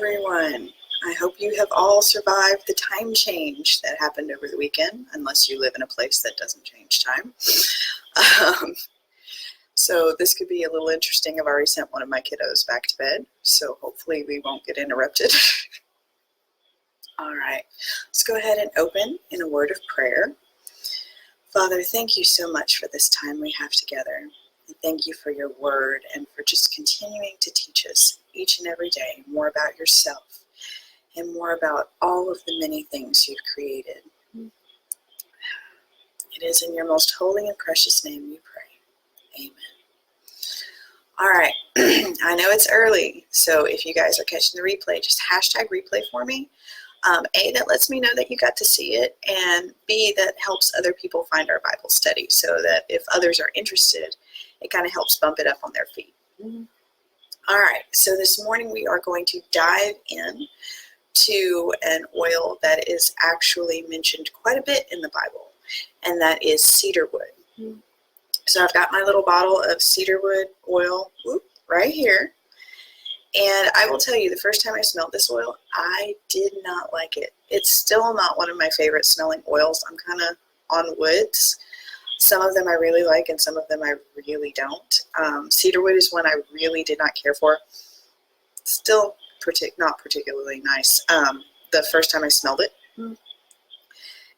everyone. I hope you have all survived the time change that happened over the weekend, unless you live in a place that doesn't change time. So this could be a little interesting. I've already sent one of my kiddos back to bed, so hopefully we won't get interrupted. All right, let's go ahead and open in a word of prayer. Father, thank you so much for this time we have together. And thank you for your word and for just continuing to teach us each and every day more about yourself and more about all of the many things you've created. It is in your most holy and precious name we pray. Amen. All right, I know it's early, so if you guys are catching the replay, just hashtag replay for me. A, that lets me know that you got to see it, and B, that helps other people find our Bible study so that if others are interested, it kind of helps bump it up on their feed. All right, so this morning we are going to dive in to an oil that is actually mentioned quite a bit in the Bible, and that is cedarwood. So I've got my little bottle of cedarwood oil right here. And I will tell you, the first time I smelled this oil, I did not like it. It's still not one of my favorite smelling oils. I'm kind of on woods. Some of them I really like, and some of them I really don't. Cedarwood is one I really did not care for. Still not particularly nice. The first time I smelled it.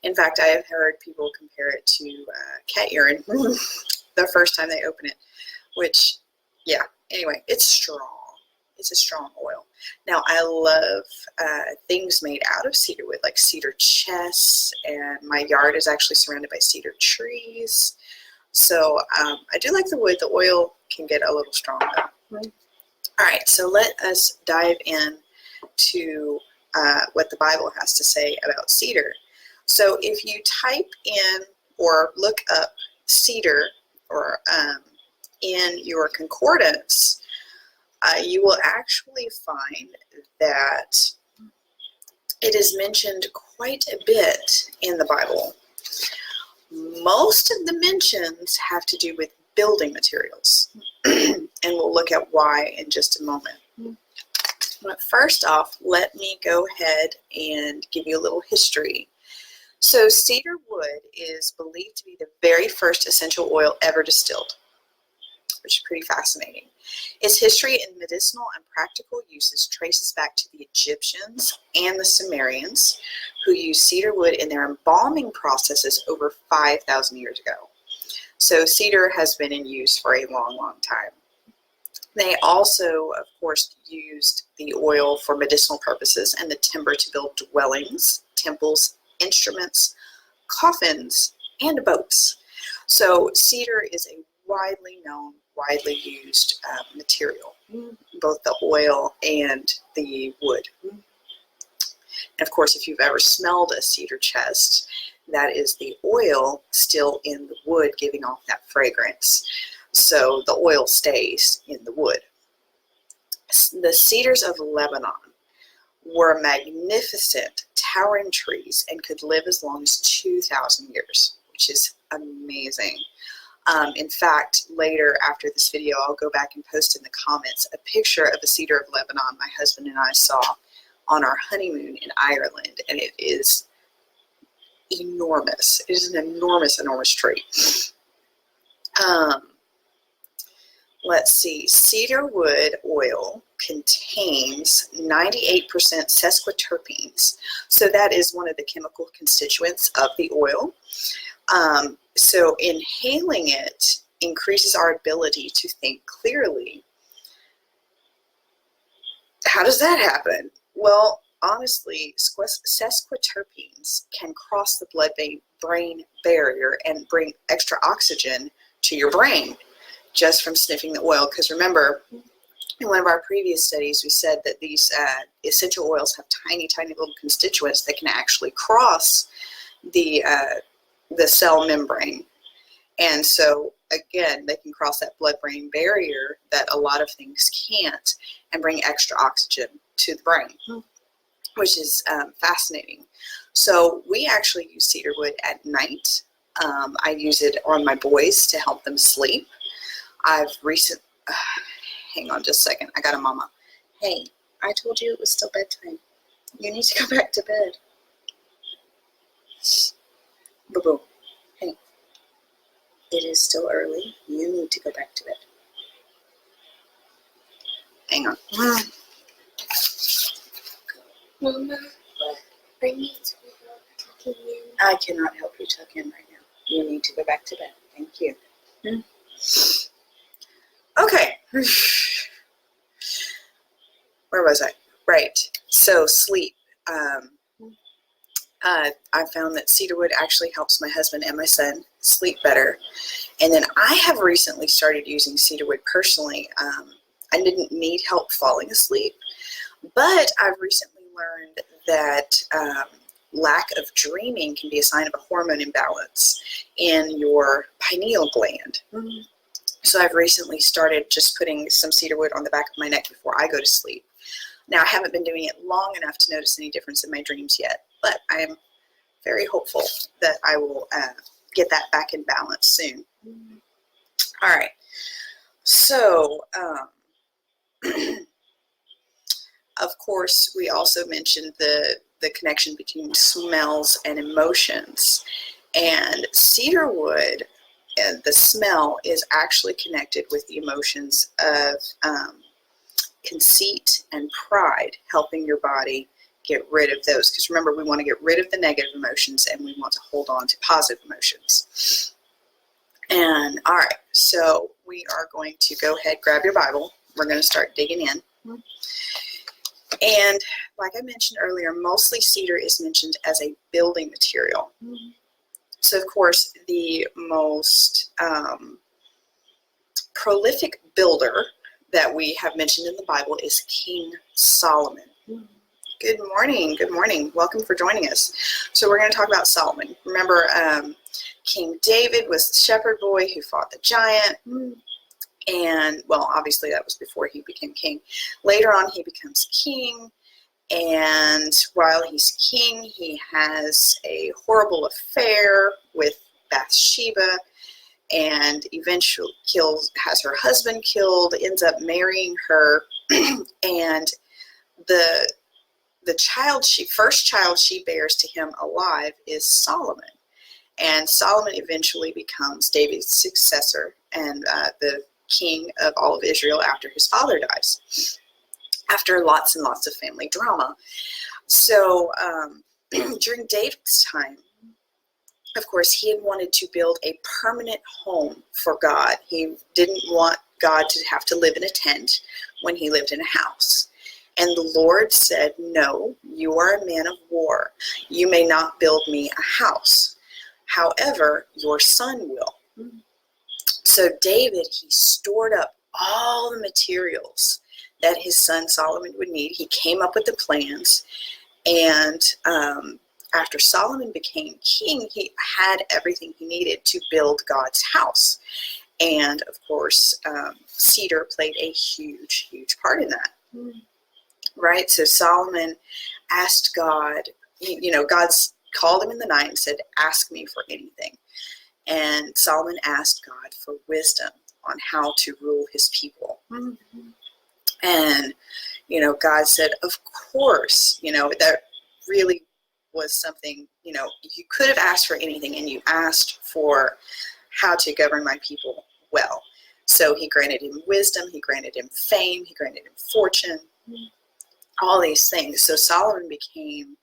In fact, I have heard people compare it to cat urine the first time they open it, which, yeah, anyway, it's strong. It's a strong oil. Now, I love things made out of cedarwood, like cedar chests, and my yard is actually surrounded by cedar trees. So I do like the wood. The oil can get a little strong, though. All right, so let us dive in to what the Bible has to say about cedar. So if you type in or look up cedar or in your concordance, you will actually find that it is mentioned quite a bit in the Bible. Most of the mentions have to do with building materials, and we'll look at why in just a moment. But first off, let me go ahead and give you a little history. So cedar wood is believed to be the very first essential oil ever distilled, which is pretty fascinating. Its history in medicinal and practical uses traces back to the Egyptians and the Sumerians, who used cedar wood in their embalming processes over 5,000 years ago. So cedar has been in use for a long, long time. They also, of course, used the oil for medicinal purposes and the timber to build dwellings, temples, instruments, coffins, and boats. So cedar is a widely known, widely used material, both the oil and the wood. And of course, if you've ever smelled a cedar chest, that is the oil still in the wood giving off that fragrance. So the oil stays in the wood. The cedars of Lebanon were magnificent, towering trees and could live as long as 2,000 years, which is amazing. In fact, later after this video, I'll go back and post in the comments a picture of a cedar of Lebanon my husband and I saw on our honeymoon in Ireland, and it is enormous. It is an enormous, enormous tree. Let's see, cedar wood oil contains 98% sesquiterpenes. So that is one of the chemical constituents of the oil. So inhaling it increases our ability to think clearly. How does that happen? Well, honestly, sesquiterpenes can cross the blood-brain barrier and bring extra oxygen to your brain just from sniffing the oil. Because remember, in one of our previous studies, we said that these essential oils have tiny, tiny little constituents that can actually cross the cell membrane. And so, again, they can cross that blood-brain barrier that a lot of things can't and bring extra oxygen to the brain, which is fascinating. So we actually use cedar wood at night. I use it on my boys to help them sleep. Hang on just a second. I got a mama. Hey, I told you it was still bedtime. You need to go back to bed. Boo-boo. Hey, it is still early. You need to go back to bed. Hang on. Mama, I need to go tucking in. I cannot help you tuck in right now. You need to go back to bed. Thank you. Okay. Where was I? Right. So sleep. I found that Cedarwood actually helps my husband and my son sleep better. And then I have recently started using Cedarwood personally. I didn't need help falling asleep, but I've recently learned that lack of dreaming can be a sign of a hormone imbalance in your pineal gland. So I've recently started just putting some Cedarwood on the back of my neck before I go to sleep. Now, I haven't been doing it long enough to notice any difference in my dreams yet, but I am very hopeful that I will get that back in balance soon. All right. So, of course, we also mentioned the connection between smells and emotions. And cedarwood, the smell, is actually connected with the emotions of conceit and pride, helping your body get rid of those. Because remember, we want to get rid of the negative emotions and we want to hold on to positive emotions. And all right, so we are going to go ahead, grab your Bible. We're going to start digging in. And like I mentioned earlier, mostly cedar is mentioned as a building material. So of course, the most prolific builder that we have mentioned in the Bible is King Solomon. Good morning. Good morning. Welcome for joining us. So we're going to talk about Solomon. Remember, King David was the shepherd boy who fought the giant. And, well, obviously that was before he became king. Later on, he becomes king. And while he's king, he has a horrible affair with Bathsheba and eventually has her husband killed, ends up marrying her. And the first child she bears to him alive is Solomon. And Solomon eventually becomes David's successor and the king of all of Israel after his father dies, after lots and lots of family drama. So during David's time, of course, he had wanted to build a permanent home for God. He didn't want God to have to live in a tent when he lived in a house. And the Lord said, no, you are a man of war. You may not build me a house. However, your son will. So David, he stored up all the materials that his son Solomon would need. He came up with the plans. And after Solomon became king, he had everything he needed to build God's house. And of course, cedar played a huge, huge part in that. Right? So Solomon asked God, God's called him in the night and said, ask me for anything. And Solomon asked God for wisdom on how to rule his people. And, God said, of course, that really was something, you could have asked for anything, and you asked for how to govern my people well. So he granted him wisdom, he granted him fame, he granted him fortune, all these things. So Solomon became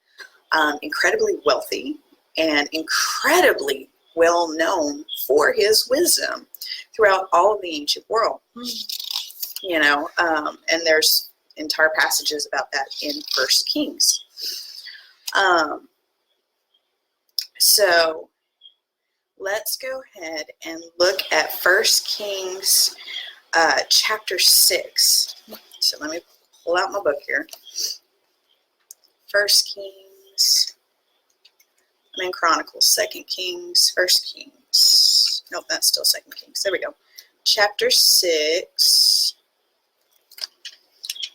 incredibly wealthy and incredibly well known for his wisdom throughout all of the ancient world. And there's entire passages about that in First Kings. So let's go ahead and look at First Kings chapter 6. So let me pull out my book here. First Kings, I'm in Chronicles, Second Kings, First Kings. Nope, that's still Second Kings. There we go. Chapter 6.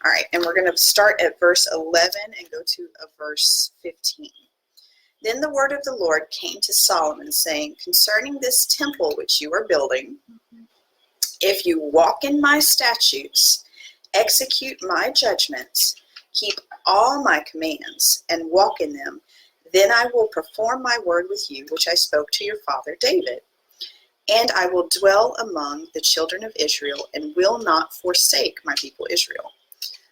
All right, and we're going to start at verse 11 and go to verse 15. Then the word of the Lord came to Solomon, saying, concerning this temple which you are building, if you walk in my statutes, execute my judgments, keep all my commands and walk in them, then I will perform my word with you, which I spoke to your father David. And I will dwell among the children of Israel and will not forsake my people Israel.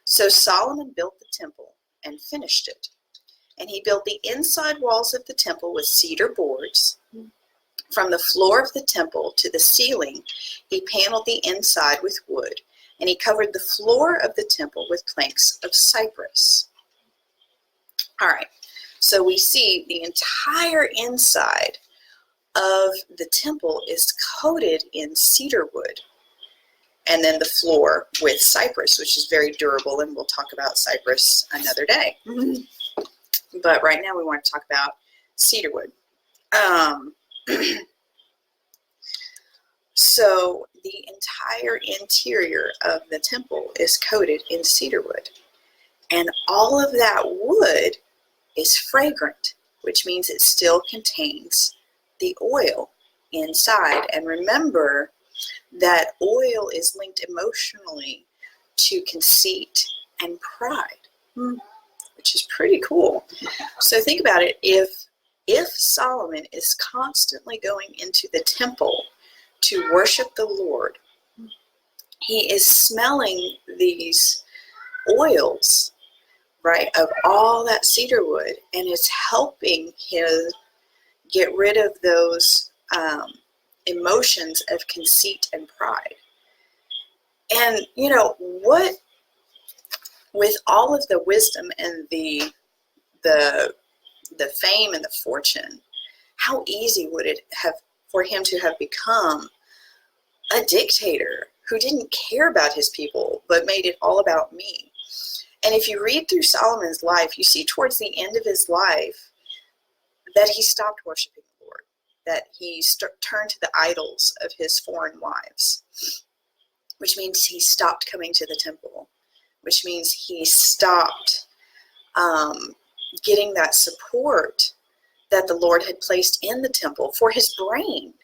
So Solomon built the temple and finished it. And he built the inside walls of the temple with cedar boards. From the floor of the temple to the ceiling, he paneled the inside with wood, and he covered the floor of the temple with planks of cypress. All right, so we see the entire inside of the temple is coated in cedar wood, and then the floor with cypress, which is very durable, and we'll talk about cypress another day. But right now we want to talk about cedarwood. So the entire interior of the temple is coated in cedarwood, and all of that wood is fragrant, which means it still contains the oil inside. And remember that oil is linked emotionally to conceit and pride, which is pretty cool. So think about it. If Solomon is constantly going into the temple to worship the Lord, he is smelling these oils, right, of all that cedar wood, and it's helping him get rid of those emotions of conceit and pride. And you know what, with all of the wisdom and the fame and the fortune, how easy would it have for him to have become a dictator who didn't care about his people but made it all about me? And if you read through Solomon's life, you see towards the end of his life that he stopped worshiping the Lord, that he turned to the idols of his foreign wives, which means he stopped coming to the temple, which means he stopped getting that support that the Lord had placed in the temple for his brain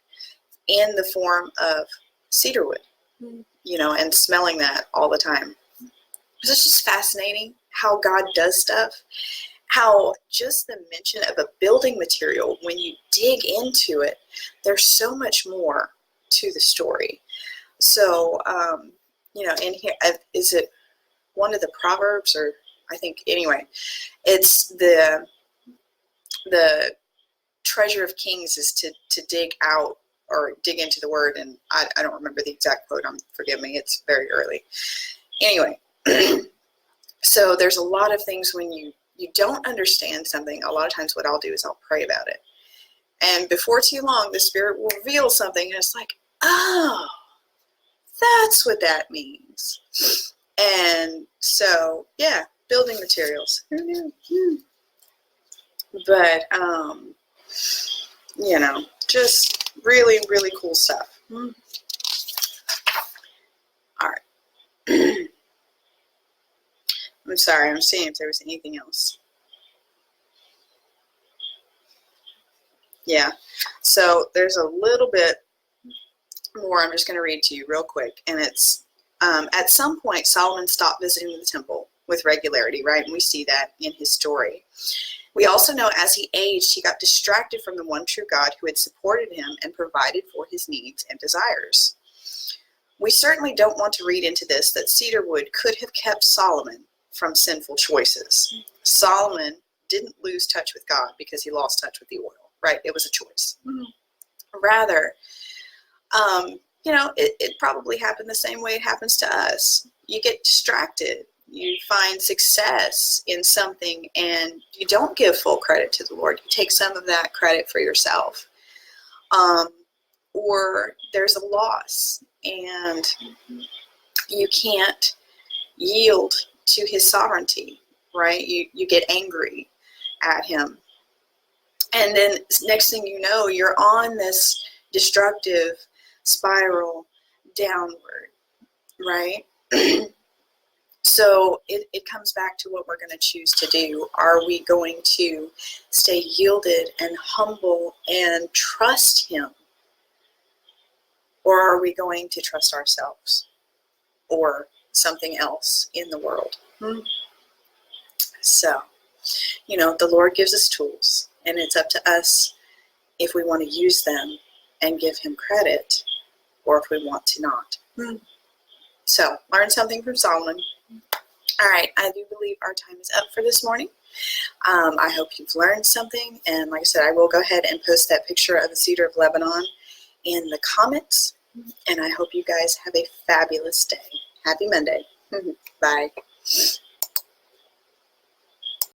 in the form of cedarwood, you know, and smelling that all the time. It's just fascinating how God does stuff, how just the mention of a building material, when you dig into it, there's so much more to the story. So, you know, in here, is it one of the Proverbs, or I think, anyway, it's the treasure of kings is to dig out or dig into the word, and I don't remember the exact quote, forgive me, it's very early. Anyway, so there's a lot of things when you don't understand something, a lot of times what I'll do is I'll pray about it. And before too long, the Spirit will reveal something, and it's like, oh, that's what that means. And so, yeah, building materials. Who knew? But, you know, just really, really cool stuff. All right. I'm sorry, I'm seeing if there was anything else. Yeah, so there's a little bit more I'm just going to read to you real quick. And it's, at some point, Solomon stopped visiting the temple with regularity, right? And we see that in his story. We also know as he aged, he got distracted from the one true God who had supported him and provided for his needs and desires. We certainly don't want to read into this that cedarwood could have kept Solomon from sinful choices. Solomon didn't lose touch with God because he lost touch with the oil, right? It was a choice. Rather, you know, it probably happened the same way it happens to us. You get distracted. You find success in something and you don't give full credit to the Lord. You take some of that credit for yourself. Or there's a loss and you can't yield to his sovereignty, right? You get angry at him. And then next thing you know, you're on this destructive spiral downward, right? So it comes back to what we're going to choose to do. Are we going to stay yielded and humble and trust him? Or are we going to trust ourselves or something else in the world? So, the Lord gives us tools, and it's up to us if we want to use them and give him credit, or if we want to not. So, learn something from Solomon. All right, I do believe our time is up for this morning. I hope you've learned something, and like I said, I will go ahead and post that picture of the Cedar of Lebanon in the comments, and I hope you guys have a fabulous day. Happy Monday. Bye.